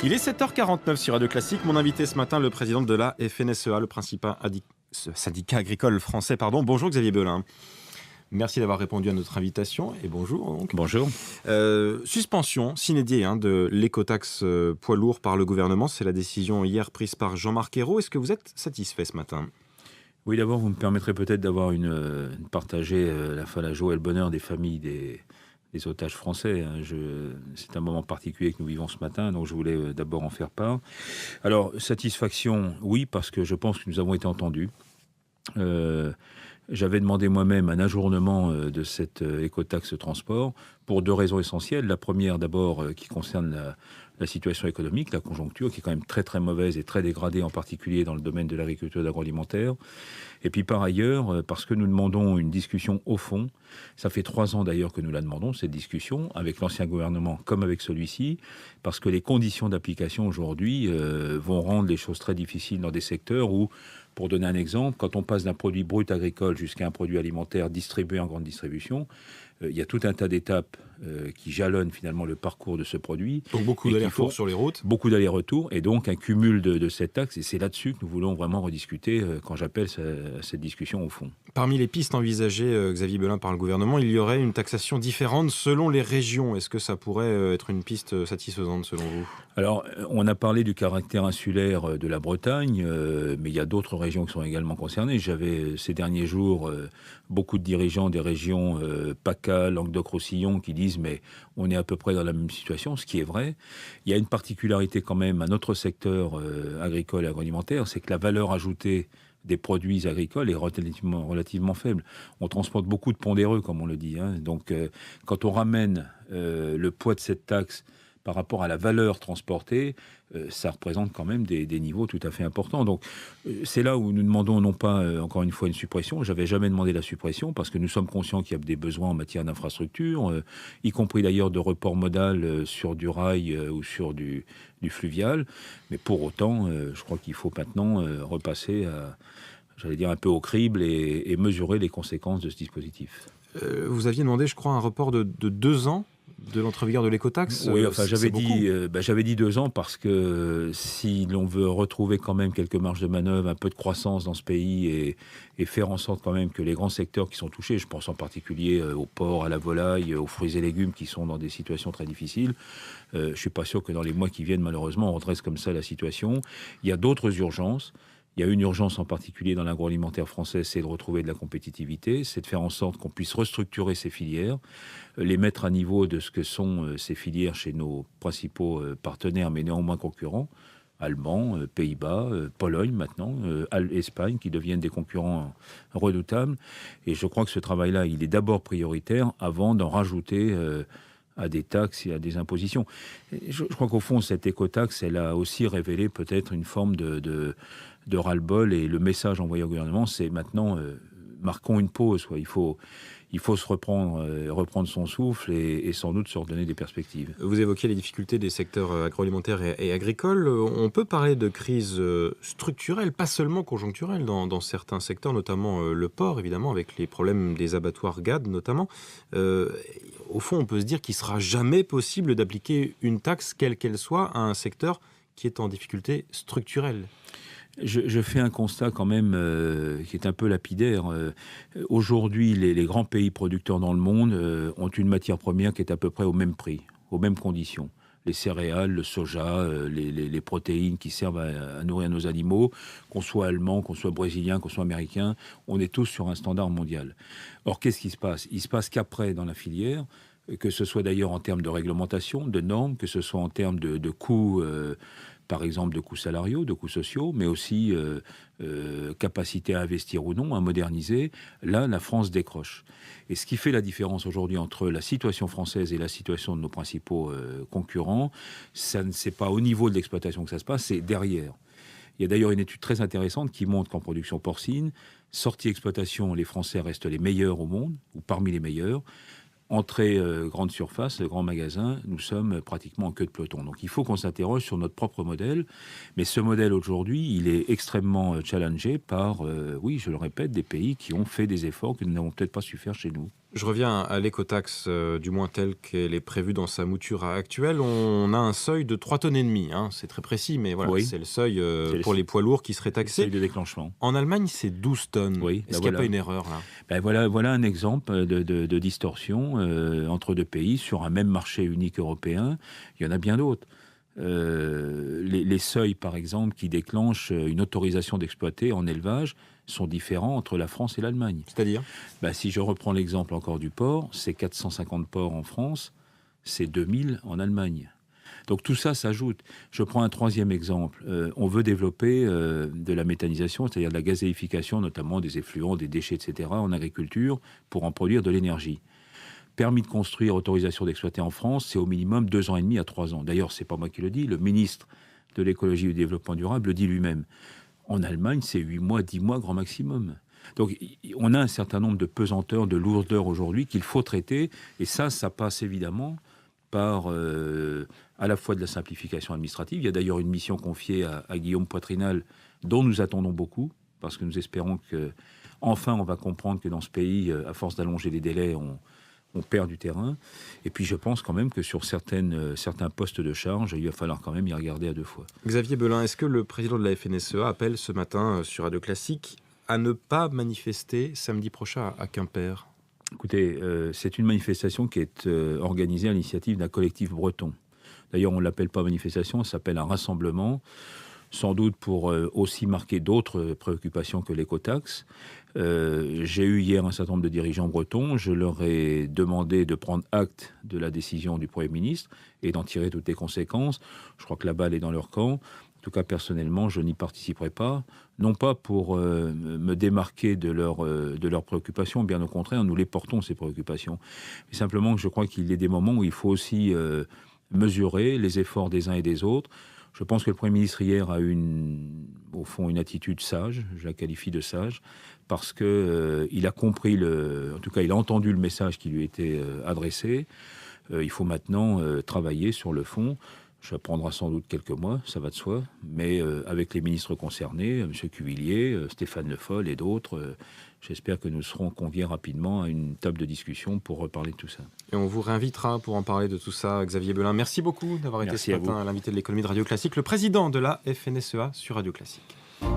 Il est 7h49 sur Radio Classique. Mon invité ce matin, le président de la FNSEA, le principal syndicat agricole français. Bonjour Xavier Belin. Merci d'avoir répondu à notre invitation et bonjour. Donc. Bonjour. Suspension sine die de l'écotaxe poids lourd par le gouvernement. C'est la décision hier prise par Jean-Marc Ayrault. Est-ce que vous êtes satisfait ce matin ? Oui, d'abord, vous me permettrez peut-être d'avoir partager la joie et le bonheur des familles des otages français. C'est un moment particulier que nous vivons ce matin, donc je voulais d'abord en faire part. Alors, satisfaction, oui, parce que je pense que nous avons été entendus. J'avais demandé moi-même un ajournement de cette écotaxe transport pour deux raisons essentielles. La première, d'abord, qui concerne la situation économique, la conjoncture, qui est quand même très très mauvaise et très dégradée, en particulier dans le domaine de l'agriculture et de l'agroalimentaire. Et puis par ailleurs, parce que nous demandons une discussion au fond, ça fait 3 ans d'ailleurs que nous la demandons, cette discussion, avec l'ancien gouvernement comme avec celui-ci, parce que les conditions d'application aujourd'hui vont rendre les choses très difficiles dans des secteurs où, pour donner un exemple, quand on passe d'un produit brut agricole jusqu'à un produit alimentaire distribué en grande distribution, il y a tout un tas d'étapes qui jalonnent finalement le parcours de ce produit. Donc beaucoup d'allers-retours sur les routes. Beaucoup d'allers-retours et donc un cumul de cette taxe. Et c'est là-dessus que nous voulons vraiment rediscuter quand j'appelle cette discussion au fond. Parmi les pistes envisagées, Xavier Belin, par le gouvernement, il y aurait une taxation différente selon les régions. Est-ce que ça pourrait être une piste satisfaisante selon vous ? Alors, on a parlé du caractère insulaire de la Bretagne, mais il y a d'autres régions qui sont également concernées. J'avais ces derniers jours beaucoup de dirigeants des régions PACA, Languedoc-Roussillon qui disent mais on est à peu près dans la même situation, ce qui est vrai. Il y a une particularité quand même à notre secteur agricole et agroalimentaire, c'est que la valeur ajoutée des produits agricoles est relativement faible. On transporte beaucoup de pondéreux, comme on le dit. Donc, quand on ramène le poids de cette taxe par rapport à la valeur transportée, ça représente quand même des niveaux tout à fait importants. Donc, c'est là où nous demandons non pas, encore une fois, une suppression. Je n'avais jamais demandé la suppression parce que nous sommes conscients qu'il y a des besoins en matière d'infrastructure, y compris d'ailleurs de report modal sur du rail ou sur du fluvial. Mais pour autant, je crois qu'il faut maintenant repasser un peu au crible et mesurer les conséquences de ce dispositif. Vous aviez demandé, je crois, un report de 2 ans de l'entrée en vigueur de l'écotaxe. Oui, enfin, j'avais dit 2 ans parce que si l'on veut retrouver quand même quelques marges de manœuvre, un peu de croissance dans ce pays et faire en sorte quand même que les grands secteurs qui sont touchés, je pense en particulier au porc, à la volaille, aux fruits et légumes qui sont dans des situations très difficiles, je ne suis pas sûr que dans les mois qui viennent, malheureusement, on redresse comme ça la situation. Il y a d'autres urgences. Il y a une urgence en particulier dans l'agroalimentaire français, c'est de retrouver de la compétitivité, c'est de faire en sorte qu'on puisse restructurer ces filières, les mettre à niveau de ce que sont ces filières chez nos principaux partenaires, mais néanmoins concurrents, Allemands, Pays-Bas, Pologne maintenant, Espagne, qui deviennent des concurrents redoutables. Et je crois que ce travail-là, il est d'abord prioritaire avant d'en rajouter à des taxes et à des impositions. Je crois qu'au fond, cette écotaxe, elle a aussi révélé peut-être une forme de ras-le-bol, et le message envoyé au gouvernement, c'est maintenant, marquons une pause, quoi. Il faut se reprendre son souffle et sans doute se redonner des perspectives. Vous évoquez les difficultés des secteurs agroalimentaires et agricoles. On peut parler de crise structurelle, pas seulement conjoncturelle, dans certains secteurs, notamment le porc, évidemment, avec les problèmes des abattoirs GAD, notamment. Au fond, on peut se dire qu'il ne sera jamais possible d'appliquer une taxe, quelle qu'elle soit, à un secteur qui est en difficulté structurelle. Je fais un constat quand même qui est un peu lapidaire. Aujourd'hui, les grands pays producteurs dans le monde ont une matière première qui est à peu près au même prix, aux mêmes conditions. Les céréales, le soja, les protéines qui servent à nourrir nos animaux, qu'on soit allemand, qu'on soit brésilien, qu'on soit américain, on est tous sur un standard mondial. Or, qu'est-ce qui se passe ? Il se passe qu'après, dans la filière, que ce soit d'ailleurs en termes de réglementation, de normes, que ce soit en termes de coûts, par exemple de coûts salariaux, de coûts sociaux, mais aussi capacité à investir ou non, à moderniser, là, la France décroche. Et ce qui fait la différence aujourd'hui entre la situation française et la situation de nos principaux concurrents, c'est pas au niveau de l'exploitation que ça se passe, c'est derrière. Il y a d'ailleurs une étude très intéressante qui montre qu'en production porcine, sortie exploitation, les Français restent les meilleurs au monde, ou parmi les meilleurs. Entrée grande surface, grand magasin, nous sommes pratiquement en queue de peloton. Donc il faut qu'on s'interroge sur notre propre modèle. Mais ce modèle aujourd'hui, il est extrêmement challengé par, oui, je le répète, des pays qui ont fait des efforts que nous n'avons peut-être pas su faire chez nous. Je reviens à l'écotaxe, du moins telle qu'elle est prévue dans sa mouture actuelle. On a un seuil de 3,5 tonnes, hein. C'est très précis, mais voilà, Oui. c'est le seuil C'est pour les poids lourds qui seraient taxés. Seuil de déclenchement. En Allemagne, c'est 12 tonnes. Oui, Est-ce qu'il n'y a pas une erreur là? Voilà un exemple de distorsion entre deux pays sur un même marché unique européen. Il y en a bien d'autres. Les seuils, par exemple, qui déclenchent une autorisation d'exploiter en élevage sont différents entre la France et l'Allemagne. C'est-à-dire? Si je reprends l'exemple encore du porc, c'est 450 porcs en France, c'est 2000 en Allemagne. Donc tout ça s'ajoute. Je prends un troisième exemple. On veut développer de la méthanisation, c'est-à-dire de la gazéification, notamment des effluents, des déchets, etc., en agriculture, pour en produire de l'énergie. Permis de construire, autorisation d'exploiter en France, c'est au minimum 2 ans et demi à 3 ans. D'ailleurs, c'est pas moi qui le dis, le ministre de l'écologie et du développement durable le dit lui-même. En Allemagne, c'est 8 mois, 10 mois grand maximum. Donc, on a un certain nombre de pesanteurs, de lourdeurs aujourd'hui qu'il faut traiter. Et ça passe évidemment par à la fois de la simplification administrative. Il y a d'ailleurs une mission confiée à Guillaume Poitrinal, dont nous attendons beaucoup, parce que nous espérons qu'enfin on va comprendre que dans ce pays, à force d'allonger les délais, on perd du terrain. Et puis je pense quand même que sur certains postes de charge, il va falloir quand même y regarder à 2 fois. Xavier Belin, est-ce que le président de la FNSEA appelle ce matin sur Radio Classique à ne pas manifester samedi prochain à Quimper? Écoutez, c'est une manifestation qui est organisée à l'initiative d'un collectif breton. D'ailleurs, on ne l'appelle pas manifestation, ça s'appelle un rassemblement, sans doute pour aussi marquer d'autres préoccupations que l'écotaxe. J'ai eu hier un certain nombre de dirigeants bretons. Je leur ai demandé de prendre acte de la décision du Premier ministre et d'en tirer toutes les conséquences. Je crois que la balle est dans leur camp. En tout cas, personnellement, je n'y participerai pas. Non pas pour me démarquer de leurs préoccupations, bien au contraire, nous les portons, ces préoccupations. Mais simplement que je crois qu'il y a des moments où il faut aussi mesurer les efforts des uns et des autres. Je pense que le Premier ministre hier a au fond une attitude sage, je la qualifie de sage, parce qu'il a compris, en tout cas il a entendu le message qui lui était adressé. Il faut maintenant travailler sur le fond. Ça prendra sans doute quelques mois, ça va de soi, mais avec les ministres concernés, M. Cuvillier, Stéphane Le Foll et d'autres, j'espère que nous serons conviés rapidement à une table de discussion pour reparler de tout ça. Et on vous réinvitera pour en parler de tout ça, Xavier Belin. Merci beaucoup d'avoir été ce matin à l'invité de l'économie de Radio Classique, le président de la FNSEA sur Radio Classique.